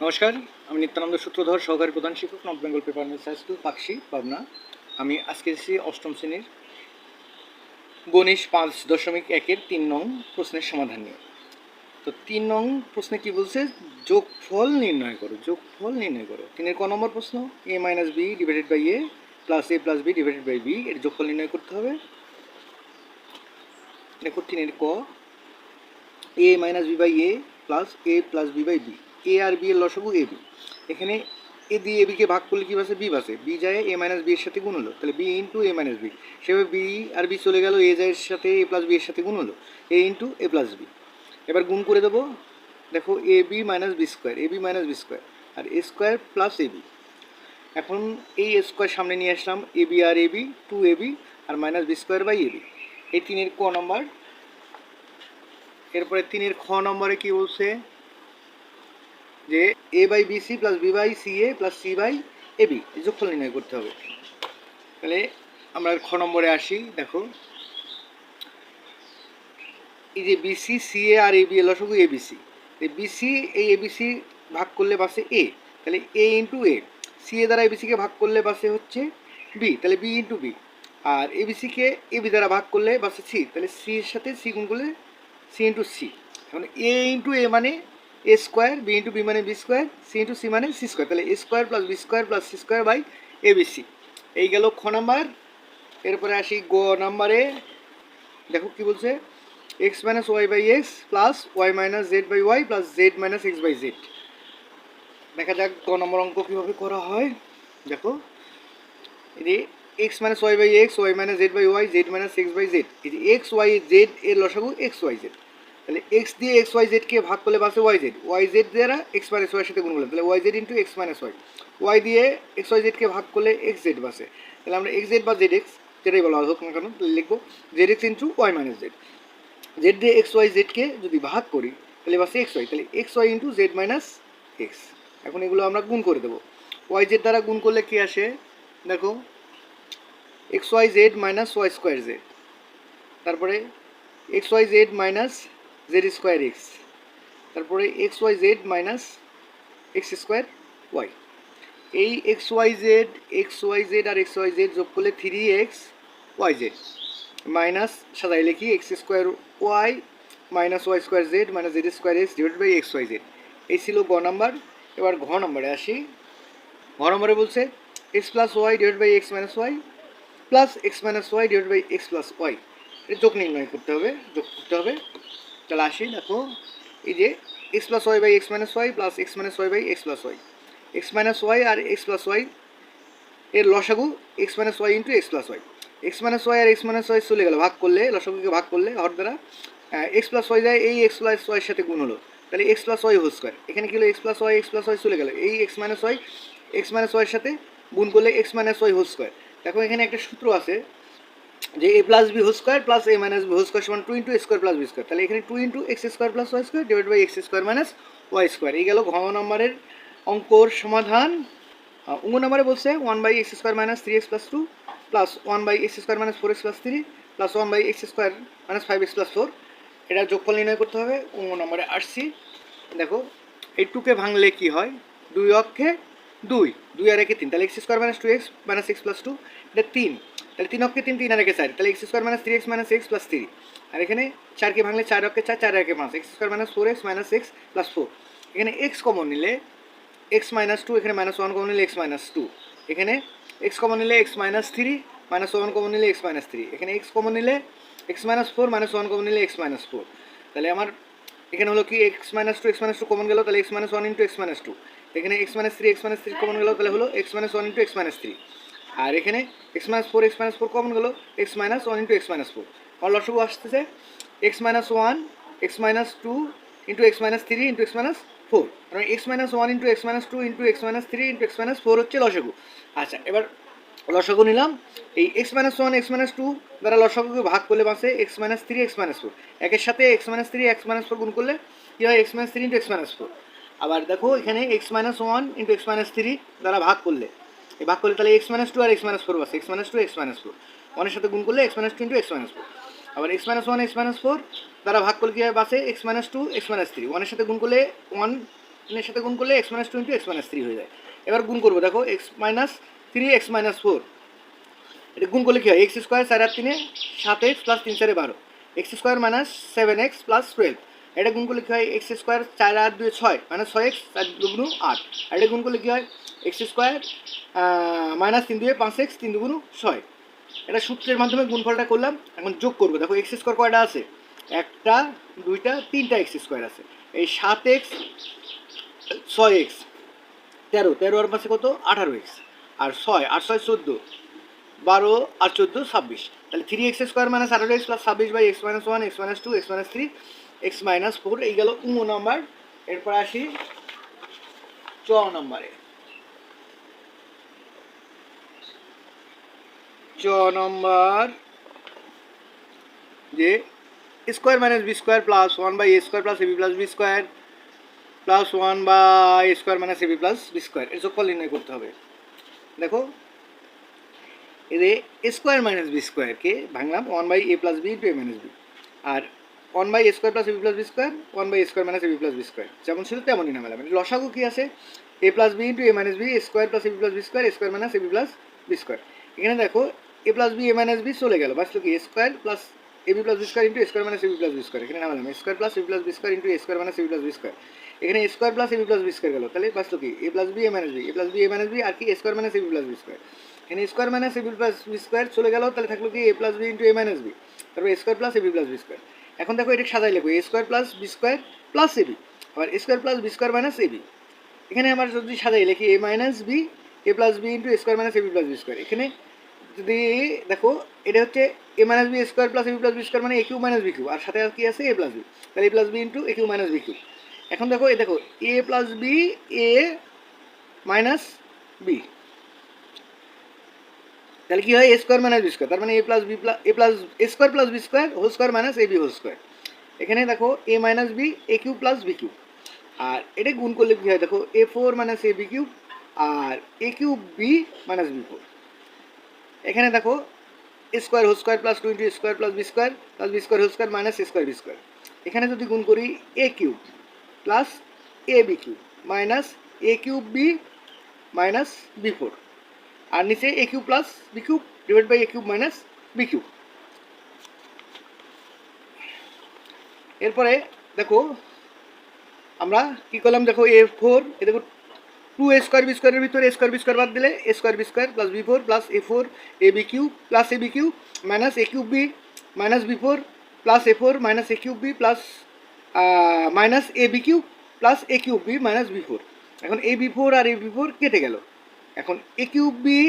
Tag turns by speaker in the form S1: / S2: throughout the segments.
S1: নমস্কার, আমি নিত্যানন্দ সূত্রধর, সহকারী প্রধান শিক্ষক, North Bengal paper mill high school, Pakshi, Pabna. আমি আজকে এসেছি অষ্টম শ্রেণীর গণিত 5.1-এর 3 নং প্রশ্নের সমাধান নিয়ে। তো 3 নং প্রশ্নে কি বলছে? যোগফল নির্ণয় করো। যোগফল নির্ণয় করো। 3-এর ক নম্বর প্রশ্ন? a minus B divided by A plus A plus B divided by B, এর যোগফল নির্ণয় করতে হবে। দেখো 3-এর ক, A minus B by A plus A plus B by B, A আর বি এর লসাগু এ বি। এখানে এ দিয়ে এ বিকে ভাগ করলে কী বাসে? বি বাসে। বি যায় এ মাইনাস বি এর সাথে গুণ হলো, তাহলে B into a minus B. সেভাবে বি আর বি চলে গেল, এ যায় এর সাথে এ প্লাস বি এর সাথে গুণ হলো, A into A plus B. এবার গুণ করে দেবো। দেখো A B minus B square, A B minus B square, আর A square plus A B. এখন এই এ স্কোয়ার সামনে নিয়ে আসলাম, এ বি আর এ বি, টু এ বি আর minus B square by A B. এই 3-এর ক নম্বর। এরপরে 3-এর খ নম্বরে কি বলছে? যে A by B C plus B by C A plus C by A B যোগফল নির্ণয় করতে হবে। তাহলে আমরা খ নম্বরে আসি। দেখো এই যে BC C A R A B এর লসাগু এ বিসি, বিসি এই এ বিসি ভাগ করলে বাসে এ, তাহলে এ ইন্টু এ। সি এ দ্বারা এবিসিকে ভাগ করলে বাসে হচ্ছে বি, তাহলে B into B. R এবিসিকে A B দ্বারা ভাগ করলে বাসে সি, তাহলে সি এর সাথে সি গুণ করলে সি ইন্টু সি। এখন এ ইন্টু এ মানে A square, B into B মানে B square, C into C মানে সি স্কোয়ার, তাহলে A square plus B square plus C square by A B C. এই গেল খ নাম্বার। এরপরে আসি গ নাম্বারে। দেখো কি বলছে? X minus y by x plus y minus z by y plus z minus x by z. দেখা যাক গ নম্বর অঙ্ক কীভাবে করা হয়। দেখো এই যে x minus y by x, y minus z by y, z minus x by z. এই যে এক্স ওয়াই জেড এর লসাগু এক্স ওয়াই জেড, তাহলে এক্স দিয়ে এক্স ওয়াই জেডকে ভাগ করলে বাসে ওয়াই জেড দ্বারা এক্স মাইনাস ওয়াইয়ের সাথে গুণ করলাম, তাহলে y z into x minus y. Y দিয়ে এক্স ওয়াই জেডকে ভাগ করলে এক্স জেড বাসে, তাহলে আমরা এক্স জেড বা জেড এক্স যেটাই বলা হোক না কেন লিখবো z x into y minus z. Z দিয়ে এক্স ওয়াই জেডকে যদি ভাগ করি তাহলে বাসে এক্স ওয়াই, তাহলে x y into z minus x. এখন এগুলো আমরা গুণ করে দেবো। ওয়াই জেড দ্বারা গুণ করলে কি আসে? দেখো x y z minus y square z, তারপরে x y z minus z square x, তারপরে x y z minus x square y. এই এক্স ওয়াই জেড আর এক্স ওয়াই জেড যোগ করলে 3x ওয়াই জেড মাইনাস সাজাই লিখি x square y minus y square z minus z square x divide by x y z. এই ছিল গ number. এবার ঘ নম্বরে আসি। ঘ নম্বরে বলছে x plus y divide by x minus y plus x minus y divide by x plus y, এটা যোগ নির্ণয় করতে হবে, যোগ করতে হবে। তাহলে আসি। দেখো এই যে x plus y by x minus y plus x minus y by x plus y, x minus y আর এক্স প্লাস ওয়াই এর লসাগু x minus y into x plus y. X minus y আর x minus y চলে গেল, ভাগ করলে লসাগুকে ভাগ করলে হর দ্বারা এক্স প্লাস ওয়াই যায় এই এক্স প্লাস ওয়াইয়ের সাথে গুণ হলো, তাহলে x plus y whole square. এখানে কি হলো? এক্স প্লাস ওয়াই চলে গেল, এই এক্স মাইনাস ওয়াইয়ের সাথে গুণ করলে x minus y whole square. দেখো এখানে একটা সূত্র আছে যে a plus b whole square plus a minus b whole square সমান 2 into a square plus B square, তাহলে এখানে 2 into x square plus y square divide by x square minus y square. এই গেল ঘ নম্বরের অঙ্কর সমাধান। অঙ্ক নম্বরে বলছে 1/x square minus 3x plus 2 plus 1/x square minus 4x plus 3 plus 1/x square minus 5x plus 4, এটা যোগফল নির্ণয় করতে হবে। অঙ্ক নম্বরে আসছি। দেখো এই 2কে ভাঙলে কি হয়? 2 অক্ষে 2, 2 আর একে 3, তাহলে x square minus 2x minus x plus 2, এটা 3, তাহলে 3 অক্ষে 3, 3 আর একে 4, তাহলে x square minus 3x minus x plus 3। আর এখানে 4কে ভাঙলে 4 অক্ষে 4, 4 আর একে 5, x square minus 4x minus x plus 4। এখানে এক্স কমন নিলে এক্স মাইনাস 2, এখানে মাইনাস 1 কমন নিলে এক্স মাইনাস 2, এখানে এক্স কমন নিলে এক্স মাইনাস 3, মাইনাস 1 কমন নিলে এক্স মাইনাস 3, এখানে এক্স কমন নিলে এক্স মাইনাস 4, মাইনাস 1 কমন নিলে এক্স মাইনাস 4। তাহলে আমার এখানে হলো কি এক্স মাইনাস 2 কমন গেল, তাহলে x minus 1 into x minus 2, এখানে এক্স মাইনাস 3 কমন গেল, তাহলে হলো x minus 1 into x minus 3। আর এখানে এক্স মাইনাস 4 কমন গেল, x minus 1 into x minus 4। আমার লসগু আসতেছে x minus 1 x minus 2 into x minus 3 into x minus 4, কারণ x minus 1 into x minus 2 into x minus 3 into x minus 4 হচ্ছে লসগু। আচ্ছা, এবার লসগু নিলাম। এই এক্স মাইনাস 1 এক্স মাইনাস 2 দ্বারা লসগুকে ভাগ করলে বাসে এক্স মাইনাস 3 এক্স মাইনাস 4, একের সাথে এক্স মাইনাস 3 এক্স মাইনাস 4 গুণ করলে কী হয়? X minus 3 into x minus 4। আবার দেখো এখানে x minus 1 into x minus 3 দ্বারা ভাগ করলে তাহলে এক্স মাইনাস 2 আর এক্স মাইনাস 4 বাসে এক্স মাইনাস 2 এক্স মাইনাস 4, ওয়ানের সাথে গুণ করলে x minus 2 into x minus 4। আবার এক্স মাইনাস 1 এক্স মাইনাস 4 দ্বারা ভাগ করলে কী হয়? বাসে এক্স মাইনাস 2 এক্স মাইনাস 3, ওয়ানের সাথে গুণ করলে 1 এর সাথে গুণ করলে x minus two into x minus three হয়ে যায়। এবার গুণ করবো, দেখো x minus three x minus four, এটা গুণ করলে কী হয়, এক্স স্কোয়ার 4 আর 3 7 x plus 3 4 12, x square minus 7 x plus 12, এটা গুণ করলে কী হয়, এক্স স্কোয়ার 4 আর 2 6 মানে 6 এক্স 4 দুগুণ 8, আর এটা গুণ করলে কী হয়, এক্স স্কোয়ার মাইনাস 3 2 5 এক্স 3 দুগুণ 6। এটা সূত্রের মাধ্যমে গুণফলটা করলাম। এখন যোগ করবো, দেখো এক্স স্কোয়ার কয়টা আছে, একটা দুইটা তিনটা এক্স স্কোয়ার আছে, এই 7 এক্স 6 এক্স 13, 13 আর পাশে কত 18 এক্স, আর 6 আর 6 14, 12 আর 14 26, তাহলে 3 x square minus 18 x plus 26 by x minus 1 x minus 2 x minus 3 x minus 4, এই গেল নাম্বার। এরপর আসি চ নম্বরে। চ নম্বর যে square minus B square plus 1 by a square plus a b plus B square plus 1 by a square minus a b plus B square, এর যোগফল নির্ণয় করতে হবে। দেখো এদের স্কোয়ার মাইনাস বি স্কোয়ারকে ভাঙলাম 1 by A plus b into a minus b, আর 1 by a square plus a b plus B square 1 by a square minus a b plus B square, যেমন ছিল তেমনই নামালাম। লসাগু কী আছে, a plus b into a minus B square plus a b plus B square square minus a b plus B square. এখানে দেখো a plus b a minus b চলে গেল, বাঁচলো কি square plus a b plus B square into square minus a b plus B square, এখানে নামালাম square plus a b plus B square into square minus a b plus B square, এখানে square plus a b plus B square গেল, তাহলে বাঁচলো কি a plus b a minus b, a plus b a minus b আর কি square minus a b plus B square, এখানে square minus a b plus B square চলে গেল, তাহলে থাকলো কি a plus b into a minus b, তারপর square plus a b plus B square. এখন দেখো এটা সাজাই লিখবো a square plus B square plus a b, আবার square plus B square minus a b, এখানে আমার যদি সাজাই লিখি a minus b a plus b into square minus a b plus B square, এখানে যদি দেখো এটা হচ্ছে a minus B square plus a b plus B square মানে a cube minus b cube, আর সাথে আর কি আছে এ প্লাস বি, তাহলে a plus b into a cube minus b cube. এখন দেখো দেখো a plus b a minus b, তাহলে কি হয় a square minus B square, তার মানে a plus b plus A plus a square plus B square whole square minus a b whole square. এখানে দেখো a minus b a cube plus b cube, আর এটা গুণ করলে কী হয় দেখো a four minus a b cube আর a cube b minus b four. এখানে দেখো square whole square plus two into square plus B square whole square minus square b square, এখানে যদি গুণ করি a cube plus A b cube minus a cube b minus b four, আর নিচে a cube plus b cube divide by a cube minus b cube. এরপরে দেখো আমরা কী করলাম, দেখো এ ফোর এ দেখো টু এ স্কোয়ার বি স্কোয়ারের ভিতরে এ স্কোয়ার বি স্কোয়ার বাদ দিলে a square b square plus b four plus a four a b cube plus A b cube minus a cube b minus b four plus a four minus a cube b plus minus a b cube plus a cube b minus b four. এখন a b four আর এ b four কেটে গেল, এখন a cube b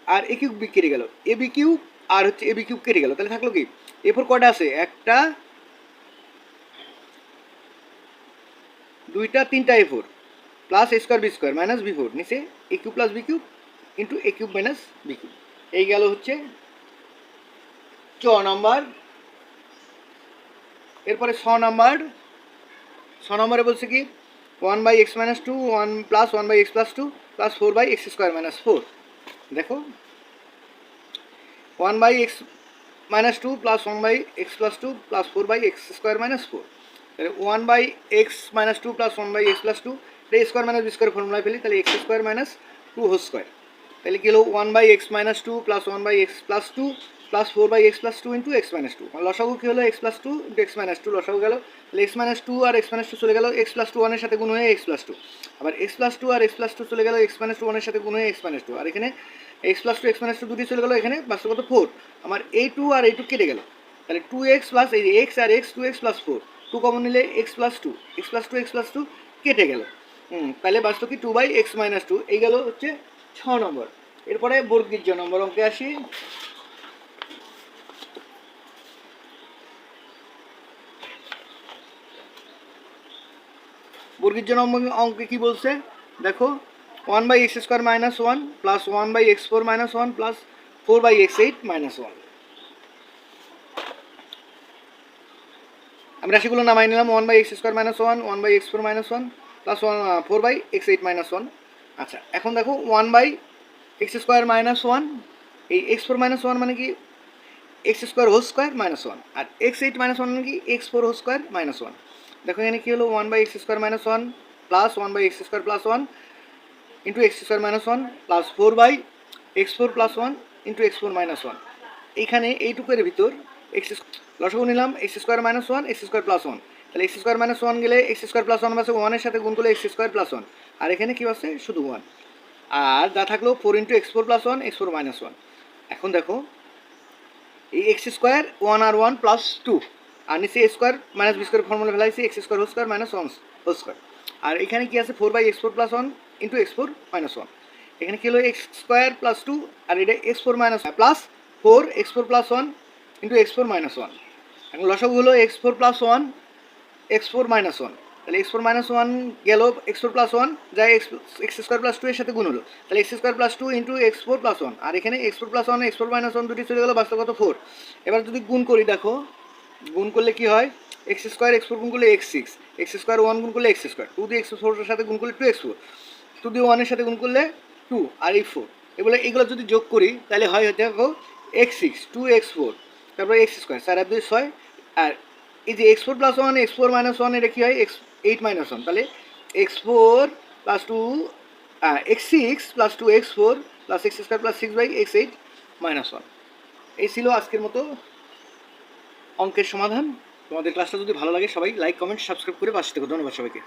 S1: আর a cube b কেটে গেল, এ b cube আর হচ্ছে এ b cube কেটে গেল, তাহলে থাকলো কি এ ফোর কটা আছে, একটা দুইটা তিনটা a four plus a square b square minus b four, নিচে a cube plus b cube into a cube minus b cube. এই গেল হচ্ছে চ নাম্বার। এরপরে ছ নম্বরে বলছে কি 1 by x minus two 1 plus 1 by x plus two plus 4 by x square minus 4। দেখো 1 by x minus two plus 1 by x plus two plus 4 by x square minus 4, তাহলে 1 by x minus two plus 1 by x plus two, এটা square minus B square ফর্মুলায় ফেলি, তাহলে x square minus two whole square, তাহলে কি হলো 1 by x minus two plus 1 by x plus two plus 4 by x plus two into x minus two. লসাগু কী হলো x plus two into x minus two, লসাগু গেল, তাহলে x minus two আর এক্স মাইনাস টু চলে গেল, x plus two ওয়ানের সাথে গুণ হয়ে এক্স প্লাস টু, আবার এক্স প্লাস টু আর এক্স প্লাস টু চলে গেল, এক্স মাইনাস টু ওয়ানের সাথে গুণ হয়ে এক্স মাইনাস টু, আর এখানে x plus two x minus two দুটি চলে গেলো, এখানে বাস্তবত ফোর, আমার এই টু আর এই টু কেটে গেল, তাহলে টু এক্স প্লাস এই এক্স আর x two x plus four, two common নিলে x plus two x plus two কেটে গেল, তাহলে বাস্তব কি two by x minus two. এই গেল হচ্ছে 6 নম্বর। এরপরে বর্গীয় নম্বর অঙ্কে আসি। বর্গীয় নম্বর অঙ্কে কি বলছে দেখো 1 by x square minus 1 plus 1 by x four minus 1 plus 4 by x eight minus 1। আমরা সেগুলো নামাই নিলাম 1 by x square minus 1 1 by x four minus 1 plus 4 by x eight minus 1। আচ্ছা এখন দেখো 1 বাই এক্স স্কোয়ার মাইনাস 1, এই x four minus 1 মানে কি x square whole square minus 1, আর এক্স এইট মাইনাস 1 মানে কি x four whole square minus 1। দেখো এখানে কী হলো 1 by x square minus 1 plus 1/x² plus 1 into x² minus 1 plus 4/x4 plus 1 into x4 minus 1। এইখানে এইটুকুর ভিতর এক্স লসাগু নিলাম x² মাইনাস 1 x² প্লাস 1, তাহলে x² মাইনাস 1 গেলে x² প্লাস 1 বাসে 1 এর সাথে গুণ করলে x² প্লাস 1, আর এখানে কি আছে শুধু 1, আর যা থাকলো 4 into x4 plus 1 x4 minus 1। এখন দেখো এই x² 1 আর 1 প্লাস 2, আর নিচে a² মাইনাস b² ফর্মুলা ফেলাইছি x² whole square minus 1 whole square, আর এখানে কি আছে 4/x4 plus 1 into x4 minus 1। এখানে কি হলো x² প্লাস 2 আর এটা x4 minus plus 4x4 plus 1 into x4 minus 1। এখন লসাগু হলো x4 প্লাস 1 x4 মাইনাস 1, তাহলে x4 মাইনাস 1 গেল x4 প্লাস 1 যাই x² প্লাস 2 এর সাথে গুণ হলো, তাহলে x² plus 2 into x4 plus 1, আর এখানে x4 প্লাস 1 x4 মাইনাস 1 দুটি চলে গেল, বাস্তব কত 4। এবার যদি গুণ করি দেখো গুণ করলে কি হয় x² x4 গুণ করলে x6, x² 1 গুণ করলে x², 2 দিয়ে x4 এর সাথে গুণ করলে 2x4, 2 দিয়ে 1 এর সাথে গুণ করলে 2 আর এই 4, এগুলো যদি যোগ করি তাহলে হয় দেখো x6 2x4 তারপরে x² 4 আর 2 6, আর এই যে x4 প্লাস 1 x4 মাইনাস 1 এটা কি হয় x8 মাইনাস 1, তাহলে x4 plus 2 x6 plus 2x4 plus x² plus 6/x8 minus 1। এই ছিল আজকের মতো অঙ্কের সমাধান। তোমাদের ক্লাসটা যদি ভালো লাগে সবাই লাইক কমেন্ট সাবস্ক্রাইব করে পাশে থেকো। ধন্যবাদ সবাইকে।